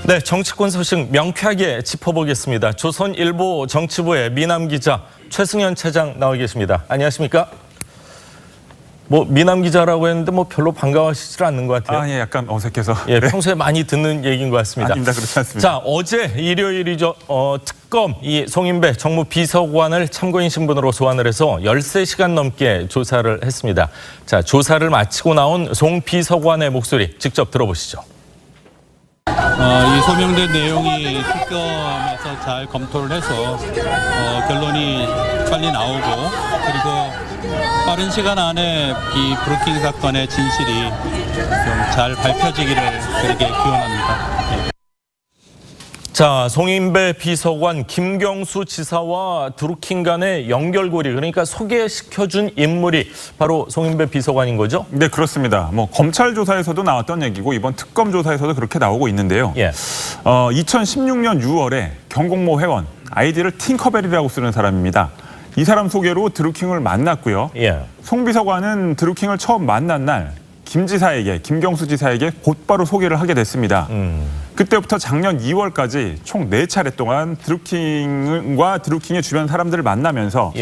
네, 정치권 소식 명쾌하게 짚어보겠습니다. 조선일보 정치부의 미남 기자 최승현 차장 나와 계십니다. 안녕하십니까? 미남 기자라고 했는데 별로 반가워하시질 않는 것 같아요. 예, 약간 어색해서. 예, 평소에 많이 듣는 얘기인 것 같습니다. 아닙니다, 그렇지 않습니다. 자, 어제 일요일이죠. 특검 이 송인배 정무비서관을 참고인 신분으로 소환을 해서 13시간 넘게 조사를 했습니다. 자, 조사를 마치고 나온 송 비서관의 목소리 직접 들어보시죠. 이 소명된 내용이 특검에서 잘 검토를 해서 결론이 빨리 나오고 그리고 빠른 시간 안에 이 브루킹 사건의 진실이 좀 잘 밝혀지기를 그렇게 기원합니다. 자, 송인배 비서관 김경수 지사와 드루킹 간의 연결고리, 그러니까 소개시켜준 인물이 바로 송인배 비서관인 거죠? 네, 그렇습니다. 검찰 조사에서도 나왔던 얘기고 이번 특검 조사에서도 그렇게 나오고 있는데요. 예. 2016년 6월에 경공모 회원, 아이디를 팅커벨이라고 쓰는 사람입니다. 이 사람 소개로 드루킹을 만났고요. 예. 송 비서관은 드루킹을 처음 만난 날 김경수 지사에게 곧바로 소개를 하게 됐습니다. 그때부터 작년 2월까지 총 4차례 동안 드루킹과 드루킹의 주변 사람들을 만나면서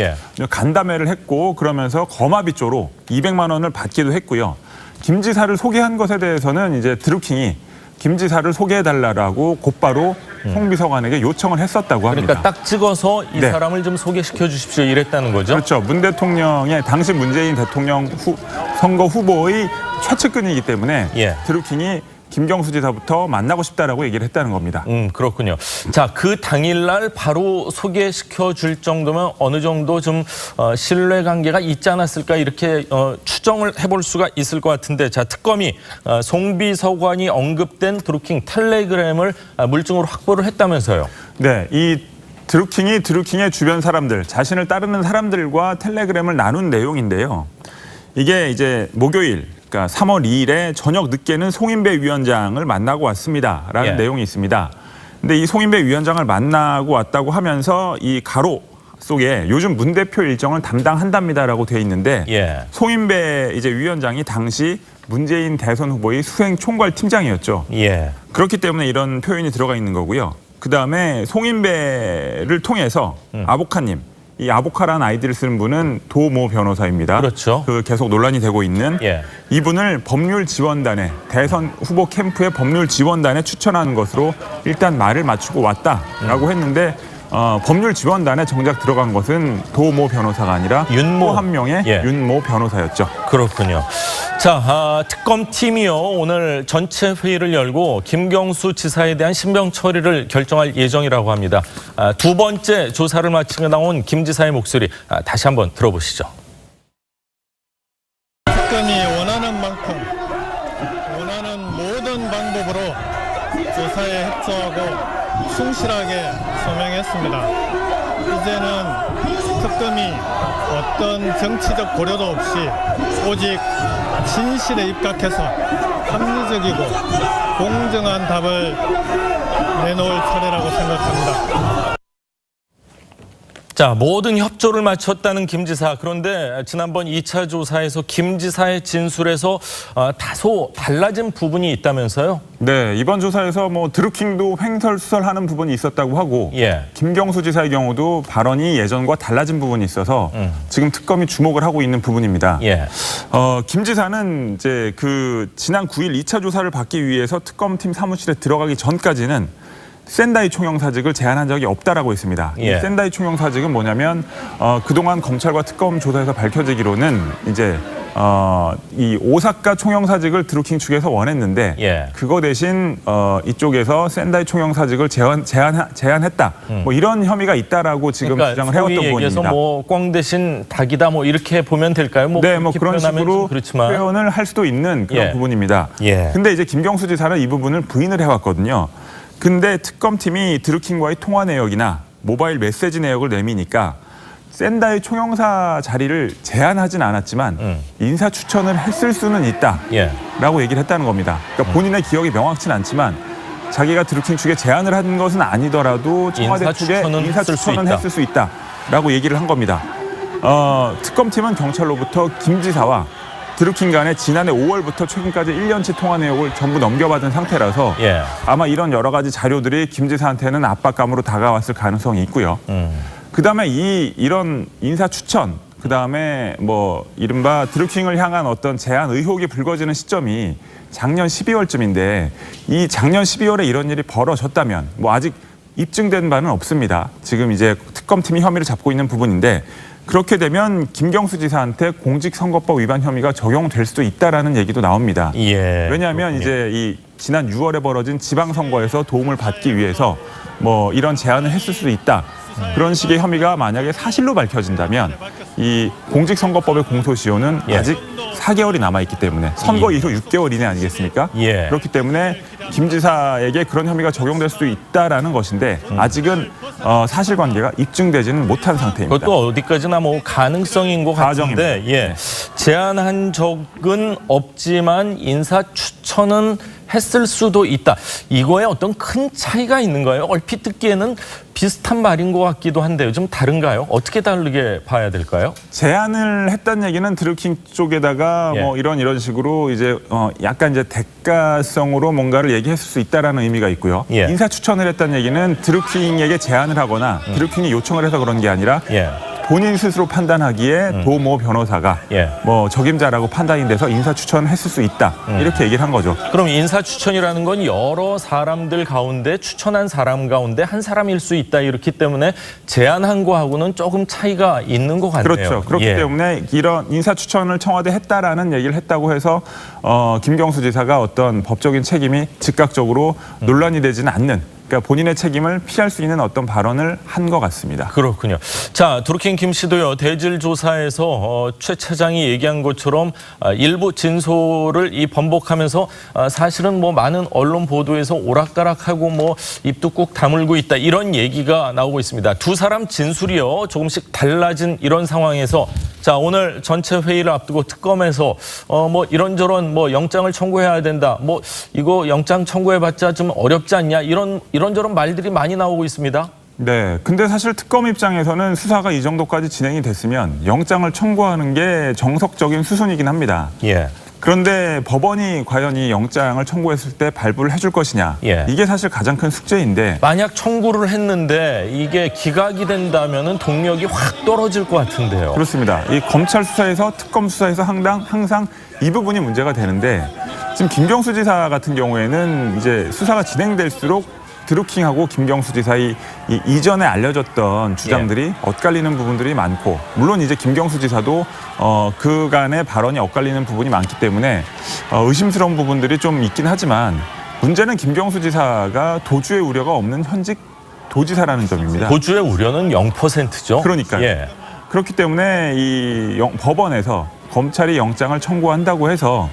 간담회를 했고 그러면서 거마비조로 200만 원을 받기도 했고요. 김 지사를 소개한 것에 대해서는 이제 드루킹이 김 지사를 소개해달라고 곧바로 송 비서관에게 요청을 했었다고 합니다. 그러니까 딱 찍어서 이 사람을 좀 소개시켜 주십시오 이랬다는 거죠? 그렇죠. 문 대통령의 당시 문재인 대통령 선거 후보의 최측근이기 때문에 드루킹이 김경수 지사부터 만나고 싶다라고 얘기를 했다는 겁니다. 그렇군요. 자, 그 당일날 바로 소개시켜 줄 정도면 어느 정도 좀 신뢰관계가 있지 않았을까 이렇게 추정을 해볼 수가 있을 것 같은데, 자, 특검이 송 비서관이 언급된 드루킹 텔레그램을 물증으로 확보를 했다면서요? 네, 이 드루킹의 주변 사람들, 자신을 따르는 사람들과 텔레그램을 나눈 내용인데요. 이게 이제 목요일, 그러니까 3월 2일에 저녁 늦게는 송인배 위원장을 만나고 왔습니다라는 내용이 있습니다. 근데 이 송인배 위원장을 만나고 왔다고 하면서 이 가로 속에 요즘 문 대표 일정을 담당한답니다라고 돼 있는데 송인배 이제 위원장이 당시 문재인 대선 후보의 수행 총괄 팀장이었죠. 그렇기 때문에 이런 표현이 들어가 있는 거고요. 그다음에 송인배를 통해서 아보카님, 이 아보카라는 아이디를 쓰는 분은 도모 변호사입니다. 그렇죠. 계속 논란이 되고 있는 이분을 법률 지원단에, 대선 후보 캠프의 법률 지원단에 추천하는 것으로 일단 말을 맞추고 왔다라고 했는데 법률 지원단에 정작 들어간 것은 도모 변호사가 아니라 또 한 명의 윤모 변호사였죠. 그렇군요. 자, 특검팀이요, 오늘 전체 회의를 열고 김경수 지사에 대한 신병 처리를 결정할 예정이라고 합니다. 두 번째 조사를 마치고 나온 김 지사의 목소리 다시 한번 들어보시죠. 특검이 원하는 만큼 원하는 모든 방법으로 조사에 협조하고 충실하게 소명했습니다. 이제는 특검이 어떤 정치적 고려도 없이 오직 진실에 입각해서 합리적이고 공정한 답을 내놓을 차례라고 생각합니다. 자, 모든 협조를 마쳤다는 김 지사. 그런데 지난번 2차 조사에서 김 지사의 진술에서 다소 달라진 부분이 있다면서요? 네, 이번 조사에서 드루킹도 횡설수설하는 부분이 있었다고 하고 김경수 지사의 경우도 발언이 예전과 달라진 부분이 있어서 지금 특검이 주목을 하고 있는 부분입니다. 김 지사는 이제 지난 9일 2차 조사를 받기 위해서 특검팀 사무실에 들어가기 전까지는 샌다이 총영사직을 제안한 적이 없다라고 했습니다. 이 샌다이 총영사직은 뭐냐면 그동안 검찰과 특검 조사에서 밝혀지기로는 이제 이 오사카 총영사직을 드루킹 측에서 원했는데 그거 대신 이쪽에서 샌다이 총영사직을 제안했다. 이런 혐의가 있다라고 지금 주장을 해왔던 부분입니다. 꽝 대신 닭이다 이렇게 보면 될까요? 네, 그런 식으로 표현을 할 수도 있는 그런 부분입니다. 근데 이제 김경수 지사는 이 부분을 부인을 해왔거든요. 근데 특검팀이 드루킹과의 통화 내역이나 모바일 메시지 내역을 내미니까 샌다이 총영사 자리를 제안하진 않았지만 인사 추천을 했을 수는 있다라고 얘기를 했다는 겁니다. 그러니까 본인의 기억이 명확치는 않지만 자기가 드루킹 측에 제안을 한 것은 아니더라도 청와대 측에 인사 추천은 했을 수 있다라고 얘기를 한 겁니다. 특검팀은 경찰로부터 김 지사와 드루킹 간에 지난해 5월부터 최근까지 1년치 통화 내역을 전부 넘겨받은 상태라서 아마 이런 여러 가지 자료들이 김 지사한테는 압박감으로 다가왔을 가능성이 있고요. 그다음에 이런 인사 추천, 그다음에 뭐 이른바 드루킹을 향한 어떤 제안 의혹이 불거지는 시점이 작년 12월쯤인데 이 작년 12월에 이런 일이 벌어졌다면 뭐 아직 입증된 바는 없습니다. 지금 이제 특검팀이 혐의를 잡고 있는 부분인데 그렇게 되면 김경수 지사한테 공직선거법 위반 혐의가 적용될 수도 있다라는 얘기도 나옵니다. 왜냐하면 이제 이 지난 6월에 벌어진 지방선거에서 도움을 받기 위해서 뭐 이런 제안을 했을 수도 있다. 그런 식의 혐의가 만약에 사실로 밝혀진다면 이 공직선거법의 공소시효는 아직 4개월이 남아있기 때문에 선거 이후 6개월 이내 아니겠습니까? 그렇기 때문에 김 지사에게 그런 혐의가 적용될 수도 있다라는 것인데 아직은 사실관계가 입증되지는 못한 상태입니다. 그것도 어디까지나 뭐 가능성인 것 같은데 제안한 적은 없지만 인사 추천은 했을 수도 있다. 이거에 어떤 큰 차이가 있는가요? 얼핏 듣기에는 비슷한 말인 것 같기도 한데요. 좀 다른가요? 어떻게 다르게 봐야 될까요? 제안을 했다는 얘기는 드루킹 쪽에다가 뭐 이런 식으로 이제 약간 이제 대가성으로 뭔가를 얘기했을 수 있다라는 의미가 있고요. 인사 추천을 했다는 얘기는 드루킹에게 제안을 하거나 드루킹이 요청을 해서 그런 게 아니라 본인 스스로 판단하기에 도모 변호사가 뭐 적임자라고 판단이 돼서 인사 추천을 했을 수 있다. 이렇게 얘기를 한 거죠. 그럼 인사 추천이라는 건 여러 사람들 가운데 추천한 사람 가운데 한 사람일 수 있다. 이렇기 때문에 제안한 거하고는 조금 차이가 있는 것 같네요. 그렇죠. 그렇기 때문에 이런 인사 추천을 청와대에 했다라는 얘기를 했다고 해서 김경수 지사가 어떤 법적인 책임이 즉각적으로 논란이 되지는 않는 그러니까 본인의 책임을 피할 수 있는 어떤 발언을 한 것 같습니다. 그렇군요. 자, 드루킹 김 씨도요. 대질 조사에서 최 차장이 얘기한 것처럼 일부 진술을 번복하면서 사실은 뭐 많은 언론 보도에서 오락가락하고 뭐 입도 꾹 다물고 있다 이런 얘기가 나오고 있습니다. 두 사람 진술이요. 조금씩 달라진 이런 상황에서 자, 오늘 전체 회의를 앞두고 특검에서 뭐 이런저런 뭐 영장을 청구해야 된다. 뭐 이거 영장 청구해봤자 좀 어렵지 않냐 이런저런 말들이 많이 나오고 있습니다. 네. 근데 사실 특검 입장에서는 수사가 이 정도까지 진행이 됐으면 영장을 청구하는 게 정석적인 수순이긴 합니다. 그런데 법원이 과연 이 영장을 청구했을 때 발부를 해줄 것이냐. 이게 사실 가장 큰 숙제인데. 만약 청구를 했는데 이게 기각이 된다면은 동력이 확 떨어질 것 같은데요. 그렇습니다. 이 검찰 수사에서 특검 수사에서 항상 이 부분이 문제가 되는데 지금 김경수 지사 같은 경우에는 이제 수사가 진행될수록 드루킹하고 김경수 지사의 이전에 알려졌던 주장들이 엇갈리는 부분들이 많고 물론 이제 김경수 지사도 그간의 발언이 엇갈리는 부분이 많기 때문에 의심스러운 부분들이 좀 있긴 하지만 문제는 김경수 지사가 도주의 우려가 없는 현직 도지사라는 점입니다. 도주의 우려는 0%죠. 그러니까요. 그렇기 때문에 이 법원에서 검찰이 영장을 청구한다고 해서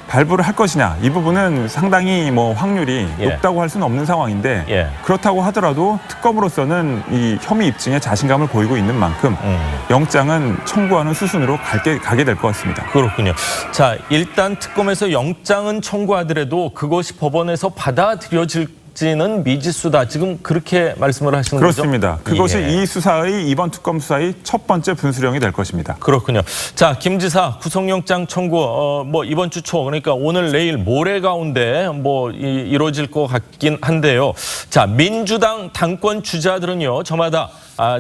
발부를 할 것이냐 이 부분은 상당히 뭐 확률이 높다고 할 수는 없는 상황인데 그렇다고 하더라도 특검으로서는 이 혐의 입증에 자신감을 보이고 있는 만큼 영장은 청구하는 수순으로 가게 될 것 같습니다. 그렇군요. 자, 일단 특검에서 영장은 청구하더라도 그것이 법원에서 받아들여질지는 미지수다. 지금 그렇게 말씀을 하시는 거죠? 그렇습니다. 그것이 이 수사의 이번 특검 수사의 첫 번째 분수령이 될 것입니다. 그렇군요. 자, 김 지사 구속영장 청구 뭐 이번 주 초 그러니까 오늘 내일 모레 가운데 뭐 이루어질 것 같긴 한데요. 자, 민주당 당권 주자들은요 저마다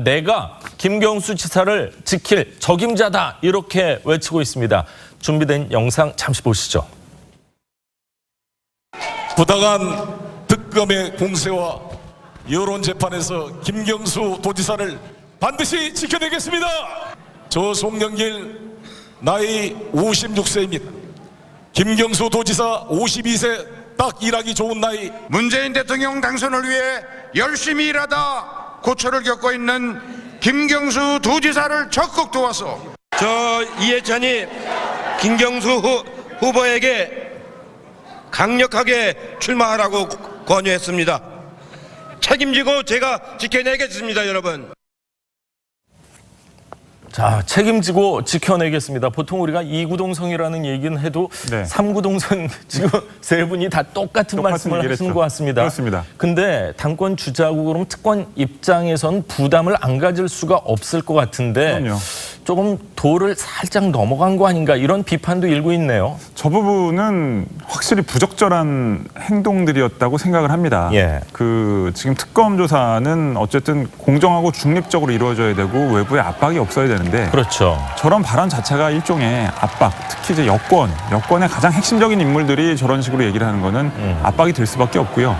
내가 김경수 지사를 지킬 적임자다 이렇게 외치고 있습니다. 준비된 영상 잠시 보시죠. 부당한 특검의 공세와 여론 재판에서 김경수 도지사를 반드시 지켜내겠습니다. 저 송영길 나이 56세입니다. 김경수 도지사 52세 딱 일하기 좋은 나이. 문재인 대통령 당선을 위해 열심히 일하다 고초를 겪고 있는 김경수 도지사를 적극 도와서 저 이해찬이 김경수 후보에게 강력하게 출마하라고 권유했습니다. 책임지고 제가 지켜내겠습니다, 여러분. 자, 책임지고 지켜내겠습니다. 보통 우리가 이구동성이라는 얘기는 해도 삼구동성 지금 세 분이 다 똑같은 말씀을 하시는 것 같습니다. 그렇습니다. 근데 당권 주자고 그러면 특권 입장에선 부담을 안 가질 수가 없을 것 같은데 그럼요. 조금 도를 살짝 넘어간 거 아닌가 이런 비판도 일고 있네요. 저 부분은 확실히 부적절한 행동들이었다고 생각을 합니다. 예. 지금 특검 조사는 어쨌든 공정하고 중립적으로 이루어져야 되고 외부에 압박이 없어야 되는데 그렇죠. 저런 발언 자체가 일종의 압박, 특히 이제 여권의 가장 핵심적인 인물들이 저런 식으로 얘기를 하는 거는 압박이 될 수밖에 없고요.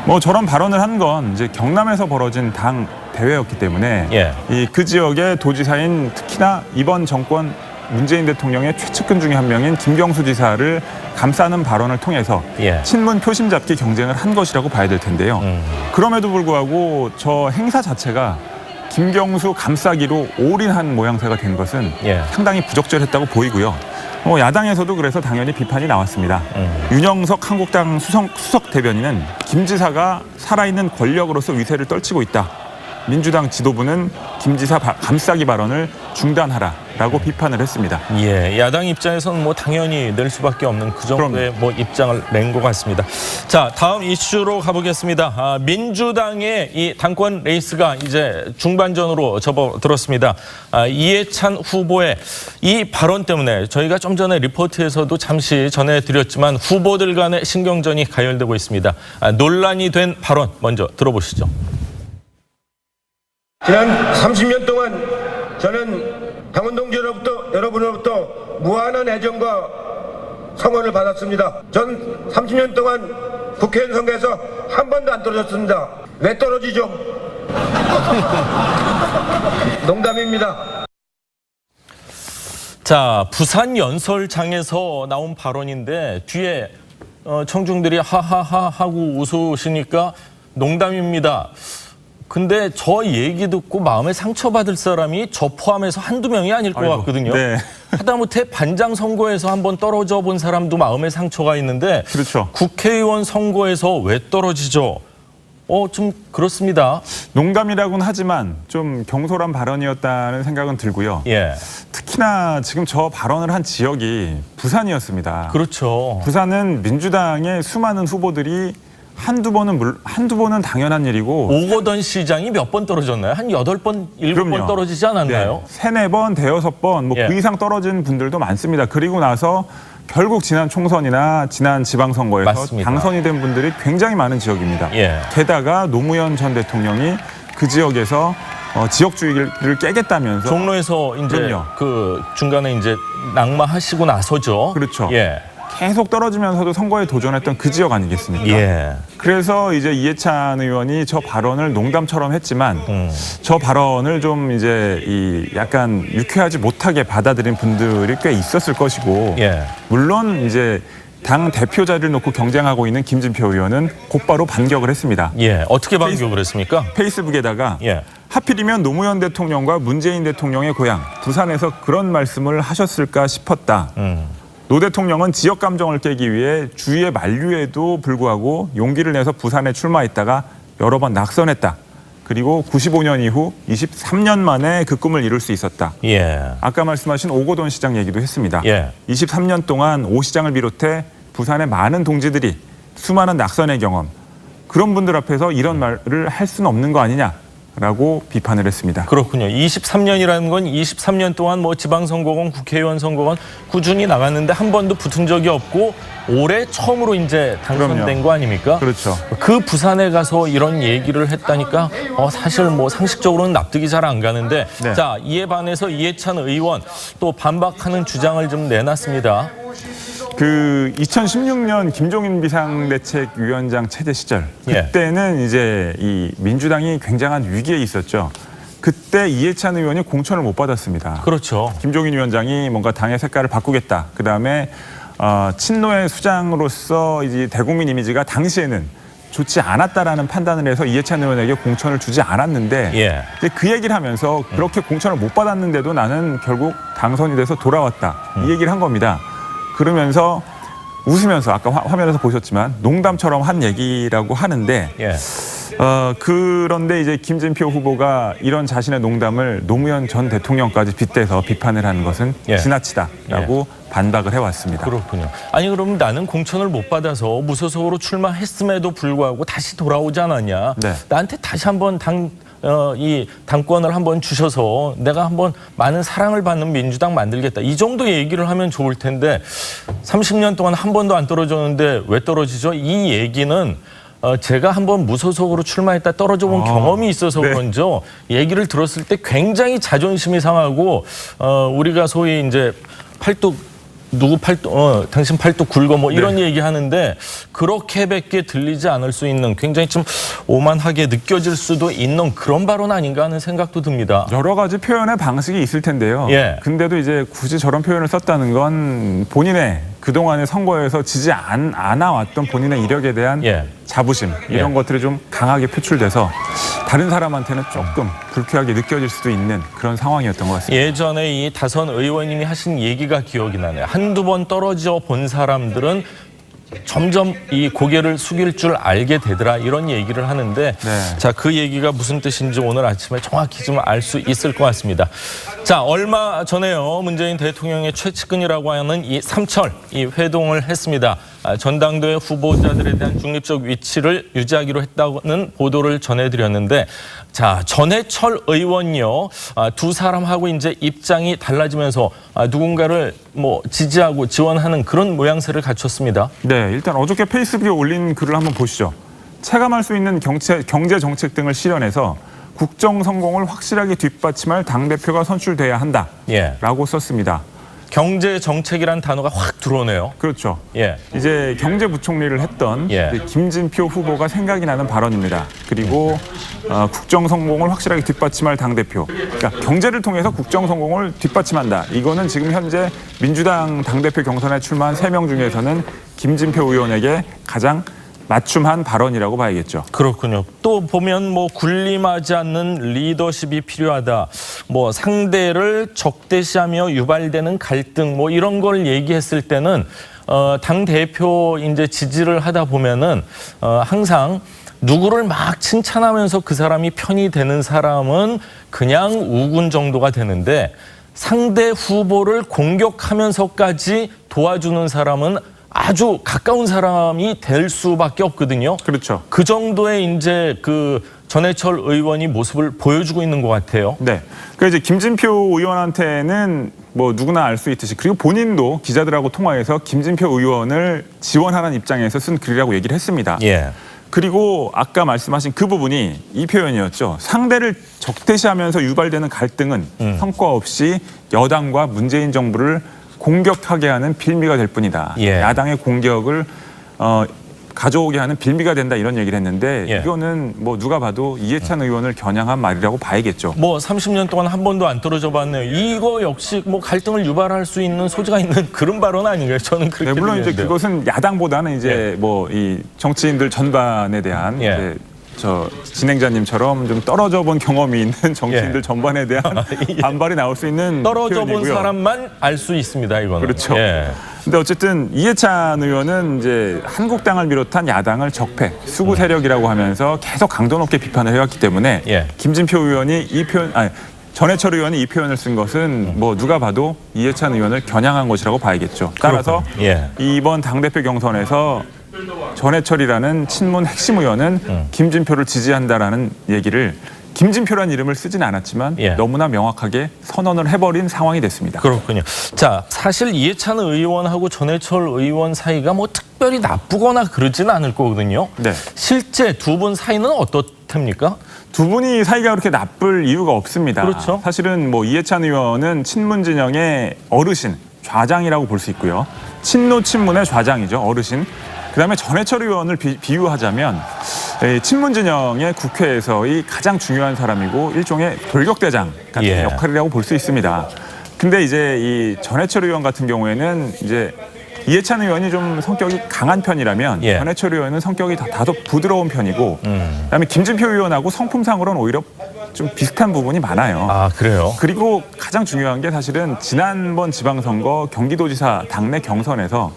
뭐 저런 발언을 한 건 이제 경남에서 벌어진 당 대회였기 때문에 예. 그 지역의 도지사인 특히나 이번 정권 문재인 대통령의 최측근 중에 한 명인 김경수 지사를 감싸는 발언을 통해서 예. 친문 표심 잡기 경쟁을 한 것이라고 봐야 될 텐데요. 그럼에도 불구하고 저 행사 자체가 김경수 감싸기로 올인한 모양새가 된 것은 예. 상당히 부적절했다고 보이고요. 야당에서도 그래서 당연히 비판이 나왔습니다. 윤영석 한국당 수석 대변인은 김 지사가 살아있는 권력으로서 위세를 떨치고 있다. 민주당 지도부는 김 지사 감싸기 발언을 중단하라라고 비판을 했습니다. 예, 야당 입장에서는 뭐 당연히 낼 수밖에 없는 그 정도의 뭐 입장을 낸 것 같습니다. 자, 다음 이슈로 가보겠습니다. 민주당의 이 당권 레이스가 이제 중반전으로 접어들었습니다. 이해찬 후보의 이 발언 때문에 저희가 좀 전에 리포트에서도 잠시 전해드렸지만 후보들 간의 신경전이 가열되고 있습니다. 논란이 된 발언 먼저 들어보시죠. 지난 30년 동안 저는 당원 동지로부터 여러분으로부터 무한한 애정과 성원을 받았습니다. 전 30년 동안 국회의원 선거에서 한 번도 안 떨어졌습니다. 왜 떨어지죠? 농담입니다. 자, 부산 연설장에서 나온 발언인데 뒤에 청중들이 하하하 하고 웃으시니까 농담입니다. 근데 저 얘기 듣고 마음에 상처받을 사람이 저 포함해서 한두 명이 아닐 것 같거든요. 네. 하다못해 반장 선거에서 한번 떨어져 본 사람도 마음에 상처가 있는데 그렇죠. 국회의원 선거에서 왜 떨어지죠? 좀 그렇습니다. 농담이라고는 하지만 좀 경솔한 발언이었다는 생각은 들고요. 예. 특히나 지금 저 발언을 한 지역이 부산이었습니다. 그렇죠. 부산은 민주당의 수많은 후보들이 한두 번은 당연한 일이고 오거돈 시장이 몇 번 떨어졌나요? 한 8번, 7번 그럼요. 떨어지지 않았나요? 네, 3, 4번, 5번, 예. 그 이상 떨어진 분들도 많습니다. 그리고 나서 결국 지난 총선이나 지난 지방선거에서 맞습니다. 당선이 된 분들이 굉장히 많은 지역입니다. 예. 게다가 노무현 전 대통령이 그 지역에서 지역주의를 깨겠다면서 종로에서 이제 그럼요. 그 중간에 이제 낙마하시고 나서죠. 그렇죠. 예. 계속 떨어지면서도 선거에 도전했던 그 지역 아니겠습니까? 예. 그래서 이제 이해찬 의원이 저 발언을 농담처럼 했지만 저 발언을 좀 이제 약간 유쾌하지 못하게 받아들인 분들이 꽤 있었을 것이고 예. 물론 이제 당 대표 자리를 놓고 경쟁하고 있는 김진표 의원은 곧바로 반격을 했습니다. 예. 어떻게 반격을 했습니까? 페이스북에다가 예. 하필이면 노무현 대통령과 문재인 대통령의 고향 부산에서 그런 말씀을 하셨을까 싶었다. 노 대통령은 지역 감정을 깨기 위해 주위의 만류에도 불구하고 용기를 내서 부산에 출마했다가 여러 번 낙선했다. 그리고 95년 이후 23년 만에 그 꿈을 이룰 수 있었다. 예. 아까 말씀하신 오거돈 시장 얘기도 했습니다. 예. 23년 동안 오 시장을 비롯해 부산의 많은 동지들이 수많은 낙선의 경험, 그런 분들 앞에서 이런 말을 할 수는 없는 거 아니냐라고 비판을 했습니다. 그렇군요. 23년이라는 건 23년 동안 뭐 지방선거건 국회의원 선거건 꾸준히 나갔는데 한 번도 붙은 적이 없고 올해 처음으로 이제 당선된 그럼요. 거 아닙니까? 그렇죠. 그 부산에 가서 이런 얘기를 했다니까 사실 뭐 상식적으로는 납득이 잘 안 가는데 네. 자, 이에 반해서 이해찬 의원 또 반박하는 주장을 좀 내놨습니다. 2016년 김종인 비상대책위원장 체제 시절 그때는 이제 이 민주당이 굉장한 위기에 있었죠. 그때 이해찬 의원이 공천을 못 받았습니다. 그렇죠. 김종인 위원장이 뭔가 당의 색깔을 바꾸겠다. 그다음에 친노의 수장으로서 이제 대국민 이미지가 당시에는 좋지 않았다라는 판단을 해서 이해찬 의원에게 공천을 주지 않았는데 예. 이제 그 얘기를 하면서 그렇게 공천을 못 받았는데도 나는 결국 당선이 돼서 돌아왔다. 이 얘기를 한 겁니다. 그러면서 웃으면서 아까 화면에서 보셨지만 농담처럼 한 얘기라고 하는데 예. 그런데 이제 김진표 후보가 이런 자신의 농담을 노무현 전 대통령까지 빗대서 비판을 하는 것은 예. 지나치다라고 반박을 해왔습니다. 그렇군요. 아니 그럼 나는 공천을 못 받아서 무소속으로 출마했음에도 불구하고 다시 돌아오지 않았냐. 네. 나한테 다시 한번 이 당권을 한번 주셔서 내가 한번 많은 사랑을 받는 민주당 만들겠다. 이 정도 얘기를 하면 좋을 텐데 30년 동안 한 번도 안 떨어졌는데 왜 떨어지죠? 이 얘기는 제가 한번 무소속으로 출마했다 떨어져 본 경험이 있어서 그런죠. 얘기를 들었을 때 굉장히 자존심이 상하고 우리가 소위 이제 팔뚝 누구 팔뚝 당신 팔뚝 굵어 뭐 이런 얘기 하는데 그렇게밖에 들리지 않을 수 있는 굉장히 좀 오만하게 느껴질 수도 있는 그런 발언 아닌가 하는 생각도 듭니다. 여러 가지 표현의 방식이 있을 텐데요. 근데도 이제 굳이 저런 표현을 썼다는 건 본인의 그동안의 선거에서 지지 않아왔던 본인의 이력에 대한 자부심 이런 것들이 좀 강하게 표출돼서 다른 사람한테는 조금 불쾌하게 느껴질 수도 있는 그런 상황이었던 것 같습니다. 예전에 이 다선 의원님이 하신 얘기가 기억이 나네요. 한두 번 떨어져 본 사람들은 점점 이 고개를 숙일 줄 알게 되더라 이런 얘기를 하는데 자, 그 얘기가 무슨 뜻인지 오늘 아침에 정확히 좀 알 수 있을 것 같습니다. 자, 얼마 전에요. 문재인 대통령의 최측근이라고 하는 이 삼철 이 회동을 했습니다. 전당대회 후보자들에 대한 중립적 위치를 유지하기로 했다는 보도를 전해드렸는데 자, 전해철 의원요 두 사람하고 이제 입장이 달라지면서 누군가를 뭐 지지하고 지원하는 그런 모양새를 갖췄습니다. 네, 일단 어저께 페이스북에 올린 글을 한번 보시죠. 체감할 수 있는 경제 정책 등을 실현해서 국정 성공을 확실하게 뒷받침할 당대표가 선출돼야 한다라고 썼습니다. 경제 정책이란 단어가 확 들어오네요. 그렇죠. 이제 경제부총리를 했던 김진표 후보가 생각이 나는 발언입니다. 그리고 국정 성공을 확실하게 뒷받침할 당대표. 그러니까 경제를 통해서 국정 성공을 뒷받침한다. 이거는 지금 현재 민주당 당대표 경선에 출마한 3명 중에서는 김진표 의원에게 가장 맞춤한 발언이라고 봐야겠죠. 그렇군요. 또 보면 뭐 군림하지 않는 리더십이 필요하다. 뭐 상대를 적대시하며 유발되는 갈등 뭐 이런 걸 얘기했을 때는 당 대표 이제 지지를 하다 보면은 항상 누구를 막 칭찬하면서 그 사람이 편이 되는 사람은 그냥 우군 정도가 되는데 상대 후보를 공격하면서까지 도와주는 사람은 아주 가까운 사람이 될 수밖에 없거든요. 그렇죠. 그 정도의 이제 그 전해철 의원이 모습을 보여주고 있는 것 같아요. 네. 그러니까 이제 김진표 의원한테는 뭐 누구나 알 수 있듯이 그리고 본인도 기자들하고 통화해서 김진표 의원을 지원하는 입장에서 쓴 글이라고 얘기를 했습니다. 그리고 아까 말씀하신 그 부분이 이 표현이었죠. 상대를 적대시하면서 유발되는 갈등은 성과 없이 여당과 문재인 정부를 공격하게 하는 빌미가 될 뿐이다. 야당의 공격을 가져오게 하는 빌미가 된다 이런 얘기를 했는데 이거는 뭐 누가 봐도 이해찬 의원을 겨냥한 말이라고 봐야겠죠. 뭐 30년 동안 한 번도 안 떨어져 봤네요. 이거 역시 뭐 갈등을 유발할 수 있는 소지가 있는 그런 발언 아닌가요? 저는 그렇게 물론 들리는데요. 이제 그것은 야당보다는 이제 뭐 이 정치인들 전반에 대한 이제 저 진행자님처럼 좀 떨어져 본 경험이 있는 정치인들 전반에 대한 반발이 나올 수 있는 떨어져 표현이고요. 본 사람만 알 수 있습니다. 이거는. 그렇죠. 근데 어쨌든 이해찬 의원은 이제 한국당을 비롯한 야당을 적폐, 수구 세력이라고 하면서 계속 강도 높게 비판을 해왔기 때문에 김진표 의원이 이 표현, 전해철 의원이 이 표현을 쓴 것은 뭐 누가 봐도 이해찬 의원을 겨냥한 것이라고 봐야겠죠. 따라서 이번 당대표 경선에서 전해철이라는 친문 핵심 의원은 김진표를 지지한다라는 얘기를 김진표라는 이름을 쓰진 않았지만 너무나 명확하게 선언을 해버린 상황이 됐습니다. 그렇군요. 자, 사실 이해찬 의원하고 전해철 의원 사이가 뭐 특별히 나쁘거나 그러지는 않을 거거든요. 실제 두 분 사이는 어떻답니까? 두 분이 사이가 그렇게 나쁠 이유가 없습니다. 그렇죠. 사실은 뭐 이해찬 의원은 친문 진영의 어르신, 좌장이라고 볼 수 있고요. 친노 친문의 좌장이죠, 어르신. 그다음에 전해철 의원을 비유하자면 친문 진영의 국회에서의 가장 중요한 사람이고 일종의 돌격대장 같은 역할이라고 볼 수 있습니다. 근데 이제 이 전해철 의원 같은 경우에는 이제 이해찬 의원이 좀 성격이 강한 편이라면 전해철 의원은 성격이 다소 부드러운 편이고 그다음에 김진표 의원하고 성품상으로는 오히려 좀 비슷한 부분이 많아요. 아, 그래요? 그리고 가장 중요한 게 사실은 지난번 지방선거 경기도지사 당내 경선에서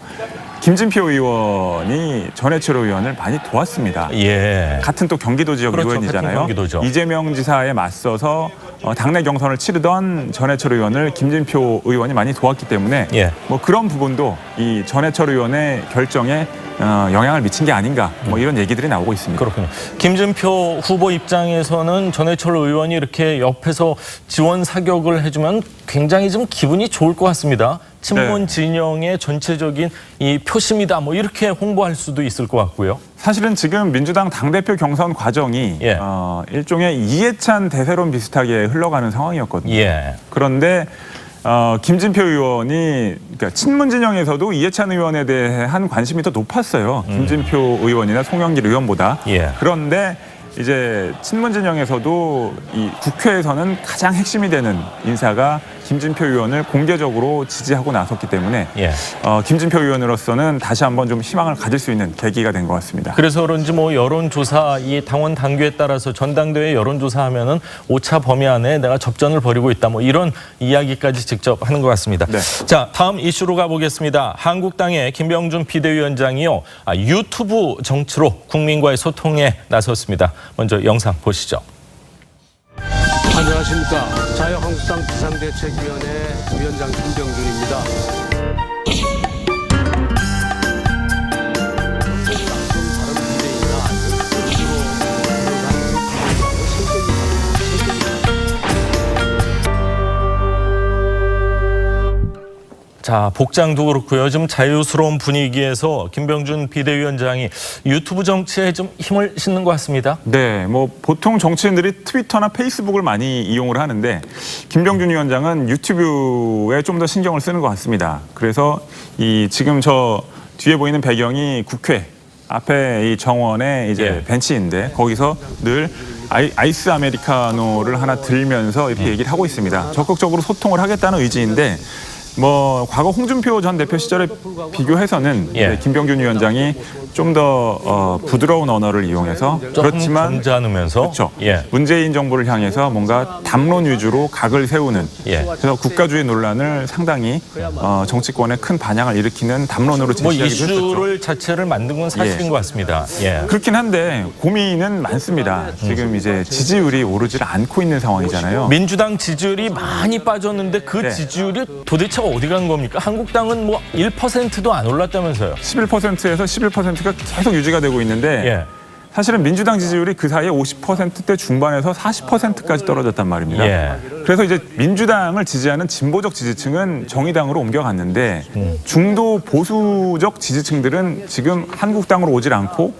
김진표 의원이 전해철 의원을 많이 도왔습니다. 같은 또 경기도 지역 그렇죠, 의원이잖아요. 같은 경기도죠. 이재명 지사에 맞서서 당내 경선을 치르던 전해철 의원을 김진표 의원이 많이 도왔기 때문에 뭐 그런 부분도 이 전해철 의원의 결정에 영향을 미친 게 아닌가 뭐 이런 얘기들이 나오고 있습니다. 그렇군요. 김진표 후보 입장에서는 전해철 의원이 이렇게 옆에서 지원 사격을 해주면 굉장히 좀 기분이 좋을 것 같습니다. 친문 진영의 전체적인 이 표심이다 뭐 이렇게 홍보할 수도 있을 것 같고요. 사실은 지금 민주당 당대표 경선 과정이 일종의 이해찬 대세론 비슷하게 흘러가는 상황이었거든요. 그런데 김진표 의원이 그러니까 친문 진영에서도 이해찬 의원에 대한 관심이 더 높았어요. 김진표 의원이나 송영길 의원보다. 그런데 이제 친문 진영에서도 이 국회에서는 가장 핵심이 되는 인사가 김진표 의원을 공개적으로 지지하고 나섰기 때문에 김진표 의원으로서는 다시 한번 좀 희망을 가질 수 있는 계기가 된 것 같습니다. 그래서 그런지 뭐 여론조사 이 당원 당규에 따라서 전당대회 여론조사하면은 오차 범위 안에 내가 접전을 벌이고 있다 뭐 이런 이야기까지 직접 하는 것 같습니다. 자, 다음 이슈로 가보겠습니다. 한국당의 김병준 비대위원장이요 유튜브 정치로 국민과의 소통에 나섰습니다. 먼저 영상 보시죠. 안녕하십니까. 자유한국당 비상대책위원회 위원장 김병준입니다. 자, 복장도 그렇고요. 좀 자유스러운 분위기에서 김병준 비대위원장이 유튜브 정치에 좀 힘을 싣는 것 같습니다. 네, 뭐 보통 정치인들이 트위터나 페이스북을 많이 이용을 하는데 김병준 위원장은 유튜브에 좀 더 신경을 쓰는 것 같습니다. 그래서 이 지금 저 뒤에 보이는 배경이 국회 앞에 이 정원에 이제 벤치인데 거기서 늘 아이스 아메리카노를 하나 들면서 이렇게 얘기를 하고 있습니다. 적극적으로 소통을 하겠다는 의지인데 뭐 과거 홍준표 전 대표 시절에 비교해서는 김병준 위원장이 좀 더 부드러운 언어를 이용해서 그렇지만 점잖으면서 그렇죠. 문재인 정부를 향해서 뭔가 담론 위주로 각을 세우는 그래서 국가주의 논란을 상당히 정치권에 큰 반향을 일으키는 담론으로 제시하기도 했었죠. 이슈를 자체를 만든 건 사실인 것 같습니다. 그렇긴 한데 고민은 많습니다. 지금 이제 지지율이 오르질 않고 있는 상황이잖아요. 민주당 지지율이 많이 빠졌는데 그 지지율이 도대체 어디 간 겁니까? 한국당은 뭐 1%도 안 올랐다면서요. 11%에서 11%가 계속 유지가 되고 있는데 사실은 민주당 지지율이 그 사이에 50%대 중반에서 40%까지 떨어졌단 말입니다. 그래서 이제 민주당을 지지하는 진보적 지지층은 정의당으로 옮겨갔는데 중도 보수적 지지층들은 지금 한국당으로 오질 않고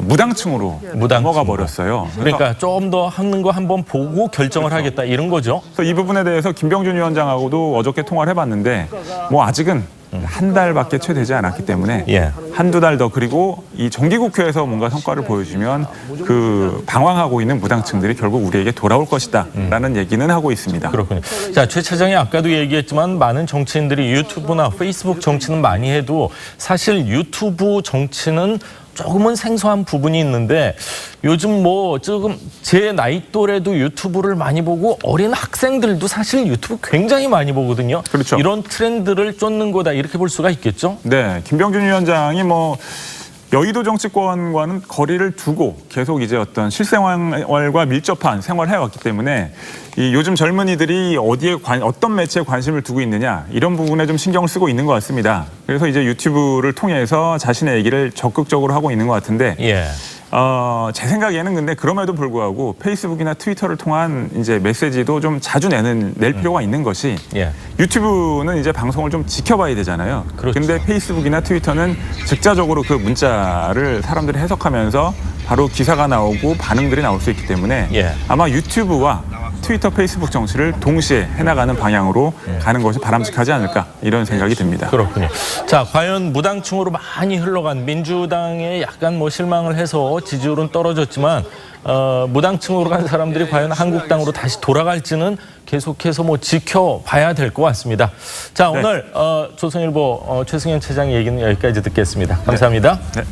무당층으로 넘어가 버렸어요. 그러니까 좀 더 하는 거 한번 보고 결정을 하겠다 이런 거죠. 그래서 이 부분에 대해서 김병준 위원장하고도 어저께 통화를 해봤는데 뭐 아직은 한 달밖에 채 되지 않았기 때문에 한두 달 더 그리고 이 정기국회에서 뭔가 성과를 보여주면 그 방황하고 있는 무당층들이 결국 우리에게 돌아올 것이다 라는 얘기는 하고 있습니다. 그렇군요. 자, 최 차장이 아까도 얘기했지만 많은 정치인들이 유튜브나 페이스북 정치는 많이 해도 사실 유튜브 정치는 조금은 생소한 부분이 있는데 요즘 뭐 조금 제 나이 또래도 유튜브를 많이 보고 어린 학생들도 사실 유튜브 굉장히 많이 보거든요. 그렇죠. 이런 트렌드를 쫓는 거다 이렇게 볼 수가 있겠죠? 네, 김병준 위원장이 뭐 여의도 정치권과는 거리를 두고 계속 이제 어떤 실생활과 밀접한 생활을 해왔기 때문에 이 요즘 젊은이들이 어떤 매체에 관심을 두고 있느냐 이런 부분에 좀 신경을 쓰고 있는 것 같습니다. 그래서 이제 유튜브를 통해서 자신의 얘기를 적극적으로 하고 있는 것 같은데 제 생각에는 근데 그럼에도 불구하고 페이스북이나 트위터를 통한 이제 메시지도 좀 자주 낼 필요가 있는 것이 유튜브는 이제 방송을 좀 지켜봐야 되잖아요. 근데 페이스북이나 트위터는 즉자적으로 그 문자를 사람들이 해석하면서 바로 기사가 나오고 반응들이 나올 수 있기 때문에 아마 유튜브와 트위터, 페이스북 정치를 동시에 해나가는 방향으로 가는 것이 바람직하지 않을까 이런 생각이 듭니다. 그렇군요. 자, 과연 무당층으로 많이 흘러간 민주당에 약간 뭐 실망을 해서 지지율은 떨어졌지만 무당층으로 간 사람들이 과연 한국당으로 다시 돌아갈지는 계속해서 뭐 지켜봐야 될 것 같습니다. 자, 오늘 조선일보 최승현 차장 얘기는 여기까지 듣겠습니다. 감사합니다. 네.